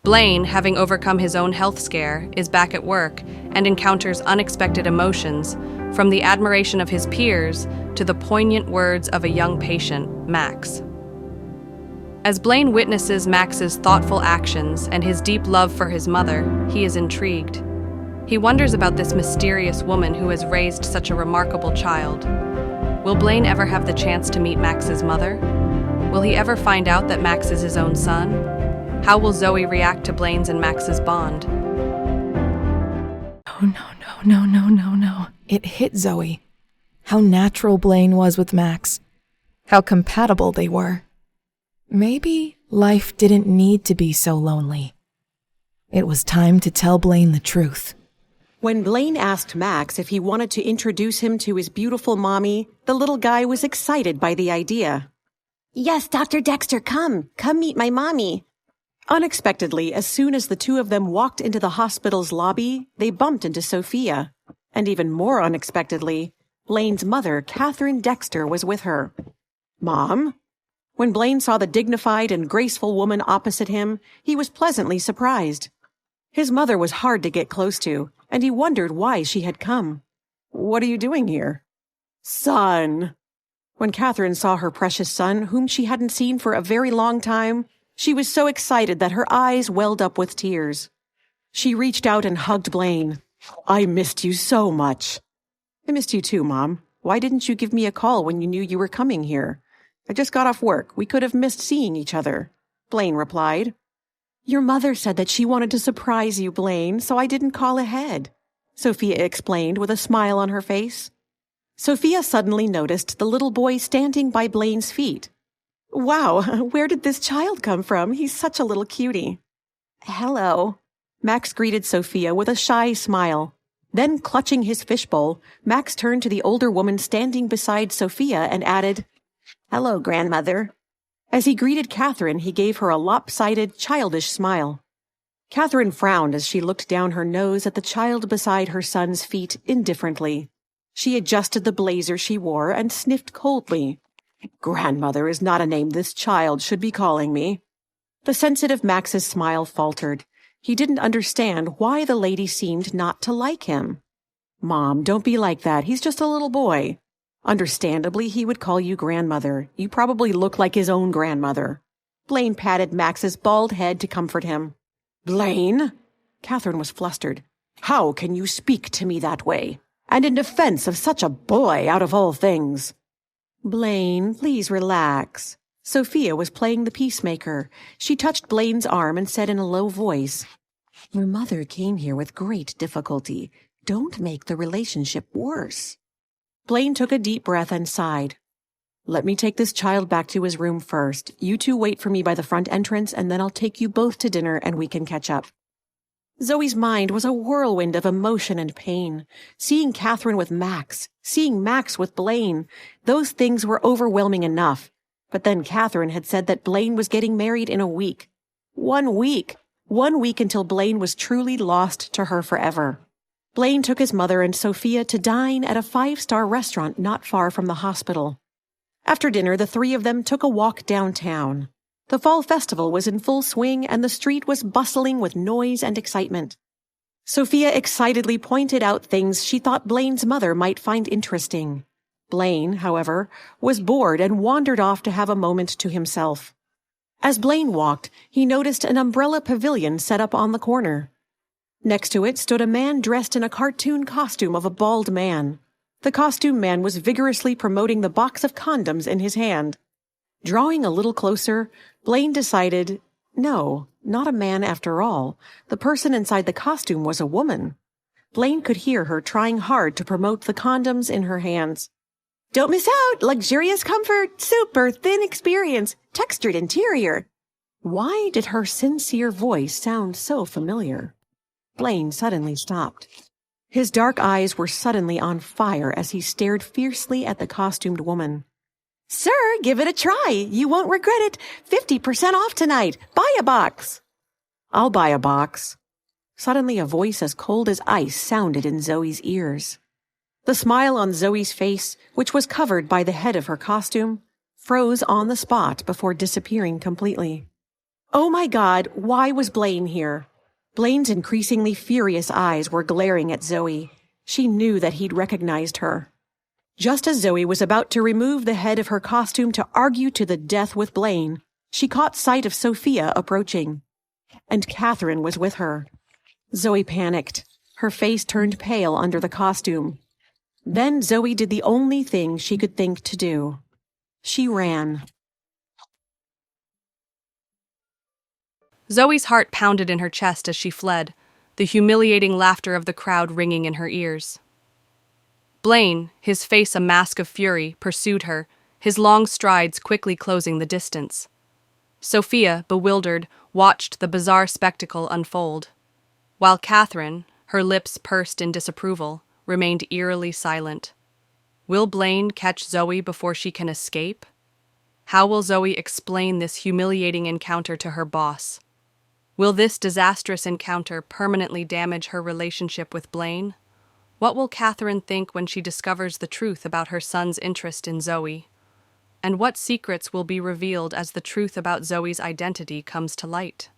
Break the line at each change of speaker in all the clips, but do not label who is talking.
Blaine, having overcome his own health scare, is back at work and encounters unexpected emotions, from the admiration of his peers to the poignant words of a young patient, Max. As Blaine witnesses Max's thoughtful actions and his deep love for his mother, he is intrigued. He wonders about this mysterious woman who has raised such a remarkable child. Will Blaine ever have the chance to meet Max's mother? Will he ever find out that Max is his own son? How will Zoey react to Blaine's and Max's bond?
Oh, no. It hit Zoey. How natural Blaine was with Max. How compatible they were. Maybe life didn't need to be so lonely. It was time to tell Blaine the truth.
When Blaine asked Max if he wanted to introduce him to his beautiful mommy, the little guy was excited by the idea.
Yes, Dr. Dexter, come meet my mommy.
Unexpectedly, as soon as the two of them walked into the hospital's lobby, they bumped into Sophia. And even more unexpectedly, Blaine's mother, Catherine Dexter, was with her. Mom? When Blaine saw the dignified and graceful woman opposite him, he was pleasantly surprised. His mother was hard to get close to, and he wondered why she had come. What are you doing here? Son. When Catherine saw her precious son, whom she hadn't seen for a very long time, she was so excited that her eyes welled up with tears. She reached out and hugged Blaine. I missed you so much. I missed you too, Mom. Why didn't you give me a call when you knew you were coming here? I just got off work. We could have missed seeing each other, Blaine replied. Your mother said that she wanted to surprise you, Blaine, so I didn't call ahead, Sophia explained with a smile on her face. Sophia suddenly noticed the little boy standing by Blaine's feet. Wow, where did this child come from? He's such a little cutie. Hello. Max greeted Sophia with a shy smile. Then, clutching his fishbowl, Max turned to the older woman standing beside Sophia and added, Hello, grandmother. As he greeted Catherine, he gave her a lopsided, childish smile. Catherine frowned as she looked down her nose at the child beside her son's feet indifferently. She adjusted the blazer she wore and sniffed coldly. Grandmother is not a name this child should be calling me. The sensitive Max's smile faltered. He didn't understand why the lady seemed not to like him. Mom, don't be like that. He's just a little boy. Understandably, he would call you grandmother. You probably look like his own grandmother. Blaine patted Max's bald head to comfort him. Blaine? Catherine was flustered. How can you speak to me that way? And in defense of such a boy out of all things. Blaine, please relax. Sophia was playing the peacemaker. She touched Blaine's arm and said in a low voice, Your mother came here with great difficulty. Don't make the relationship worse. Blaine took a deep breath and sighed. Let me take this child back to his room first. You two wait for me by the front entrance, and then I'll take you both to dinner and we can catch up. Zoey's mind was a whirlwind of emotion and pain. Seeing Catherine with Max, seeing Max with Blaine, those things were overwhelming enough. But then Catherine had said that Blaine was getting married in a week. 1 week. 1 week until Blaine was truly lost to her forever. Blaine took his mother and Sophia to dine at a 5-star restaurant not far from the hospital. After dinner, the three of them took a walk downtown. The fall festival was in full swing and the street was bustling with noise and excitement. Sophia excitedly pointed out things she thought Blaine's mother might find interesting. Blaine, however, was bored and wandered off to have a moment to himself. As Blaine walked, he noticed an umbrella pavilion set up on the corner. Next to it stood a man dressed in a cartoon costume of a bald man. The costume man was vigorously promoting the box of condoms in his hand. Drawing a little closer, Blaine decided, no, not a man after all. The person inside the costume was a woman. Blaine could hear her trying hard to promote the condoms in her hands. Don't miss out! Luxurious comfort, super thin experience, textured interior. Why did her sincere voice sound so familiar? Blaine suddenly stopped. His dark eyes were suddenly on fire as he stared fiercely at the costumed woman. Sir, give it a try. You won't regret it. 50% off tonight. Buy a box. I'll buy a box. Suddenly a voice as cold as ice sounded in Zoey's ears. The smile on Zoey's face, which was covered by the head of her costume, froze on the spot before disappearing completely. Oh my God, why was Blaine here? Blaine's increasingly furious eyes were glaring at Zoey. She knew that he'd recognized her. Just as Zoey was about to remove the head of her costume to argue to the death with Blaine, she caught sight of Sophia approaching. And Catherine was with her. Zoey panicked. Her face turned pale under the costume. Then Zoey did the only thing she could think to do. She ran.
Zoey's heart pounded in her chest as she fled, the humiliating laughter of the crowd ringing in her ears. Blaine, his face a mask of fury, pursued her, his long strides quickly closing the distance. Sophia, bewildered, watched the bizarre spectacle unfold, while Catherine, her lips pursed in disapproval, remained eerily silent. Will Blaine catch Zoey before she can escape? How will Zoey explain this humiliating encounter to her boss? Will this disastrous encounter permanently damage her relationship with Blaine? What will Catherine think when she discovers the truth about her son's interest in Zoey? And what secrets will be revealed as the truth about Zoey's identity comes to light?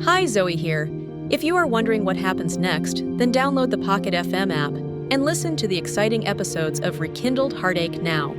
Hi, Zoey here. If you are wondering what happens next, then download the Pocket FM app and listen to the exciting episodes of Rekindled Heartache now.